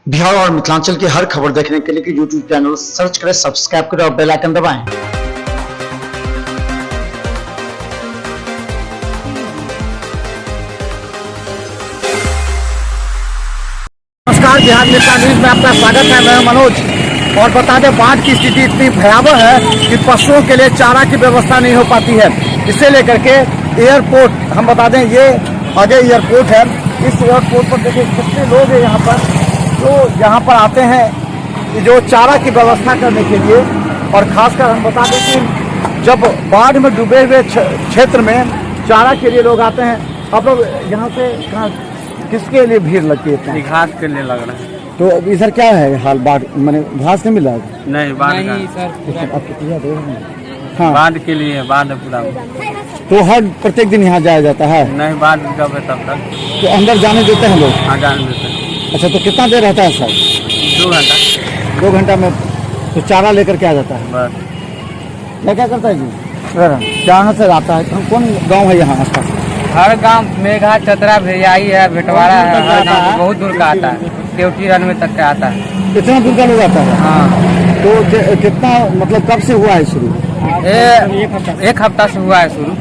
बिहार और मिथिलांचल की हर खबर देखने के लिए यूट्यूब चैनल सर्च करें, सब्सक्राइब करें और बेल आइकन दबाएं। नमस्कार, बिहार मिथिला न्यूज में आपका स्वागत है। मैं मनोज। और बता दें, बाढ़ की स्थिति इतनी भयावह है कि पशुओं के लिए चारा की व्यवस्था नहीं हो पाती है। इसे लेकर के एयरपोर्ट, हम बता दें ये आगे एयरपोर्ट है, इस एयरपोर्ट पर देखिए कितने लोग हैं यहाँ पर, जो यहाँ पर आते हैं जो चारा की व्यवस्था करने के लिए। और खासकर हम बता दें कि जब बाढ़ में डूबे हुए क्षेत्र में चारा के लिए लोग आते हैं। आप लोग यहाँ से किसके लिए भीड़ लगती है? घास के लिए लग रहा है। तो इधर क्या है हाल? बाढ़ मैंने घास नहीं मिल रहा है? नहीं, बाढ़ हाँ, बाढ़ के लिए बाढ़ पूरा। तो हर प्रत्येक दिन यहाँ जाया जाता है? नहीं, बाढ़ जब है तब तक। तो अंदर जाने देते हैं लोग? हाँ, जाने देते हैं। अच्छा, तो कितना देर रहता है सर? 2 घंटा। 2 घंटा में तो चारा लेकर के आ जाता है? बस। क्या क्या करता है जी? कहाँ से आता है? कौन गाँव है यहाँ आसपास? हर गांव मेघा, चतरा, भेजाई है, भेटवाड़ा है, हर गांव बहुत दूर का आता है। केवटी रनवे तक का आता है। इतना दूर का लोग आता है? हाँ। तो कितना मतलब कब से हुआ है शुरू? एक हफ्ता से हुआ है शुरू।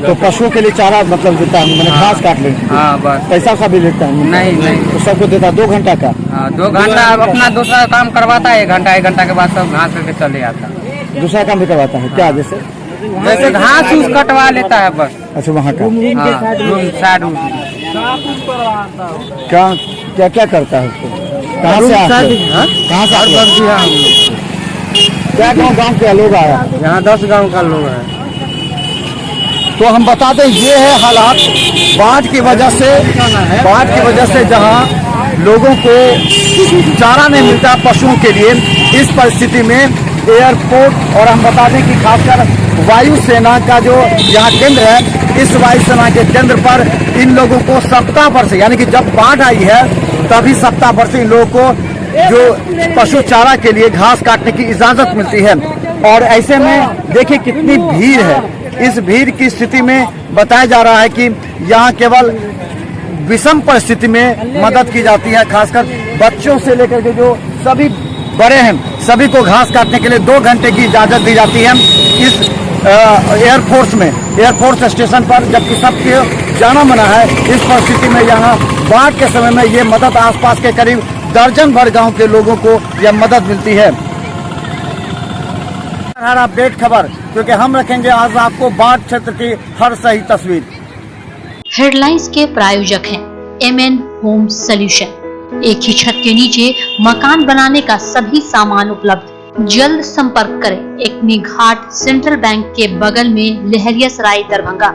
तो पशुओं के लिए चारा मतलब देता है, मैंने घास काट लेंगे? हाँ, बस। पैसा का भी लेता है? नहीं। तो सबको देता है 2 घंटा का? हाँ, 2 घंटा अपना दूसरा काम करवाता है। 1 घंटा के बाद सब घास करके चले आता है। दूसरा काम भी करवाता है क्या? जैसे घास उस कटवा लेता है बस। अच्छा, वहाँ का क्या क्या करता है उसको? कहाँ से आता है? कहाँ से? क्या गाँव के लोग आया? यहाँ 10 गांव का लोग है। तो हम बता दें, ये है हालात बाढ़ की वजह से जहाँ लोगों को चारा नहीं मिलता पशुओं के लिए। इस परिस्थिति में एयरपोर्ट, और हम बता दें कि खासकर वायुसेना का जो यहाँ केंद्र है, इस वायुसेना के केंद्र पर इन लोगों को सप्ताह भर से, यानी कि जब बाढ़ आई है तभी सप्ताह भर से इन लोगों को जो पशु चारा के लिए घास काटने की इजाजत मिलती है। और ऐसे में देखिए कितनी भीड़ है। इस भीड़ की स्थिति में बताया जा रहा है कि यहाँ केवल विषम परिस्थिति में मदद की जाती है। खासकर बच्चों से लेकर के जो सभी बड़े हैं, सभी को घास काटने के लिए 2 घंटे की इजाजत दी जाती है इस एयरफोर्स स्टेशन पर, जबकि सबके जाना मना है। इस परिस्थिति में यहाँ बाढ़ के समय में ये मदद आसपास के करीब दर्जन भर गांव के लोगों को यह मदद मिलती है। हर अपडेट खबर, क्योंकि हम रखेंगे आज आपको बाढ़ क्षेत्र की हर सही तस्वीर। हेडलाइंस के प्रायोजक हैं MN होम सॉल्यूशन। एक ही छत के नीचे मकान बनाने का सभी सामान उपलब्ध। जल्द संपर्क करें। एकमी घाट सेंट्रल बैंक के बगल में, लहरियासराय, दरभंगा।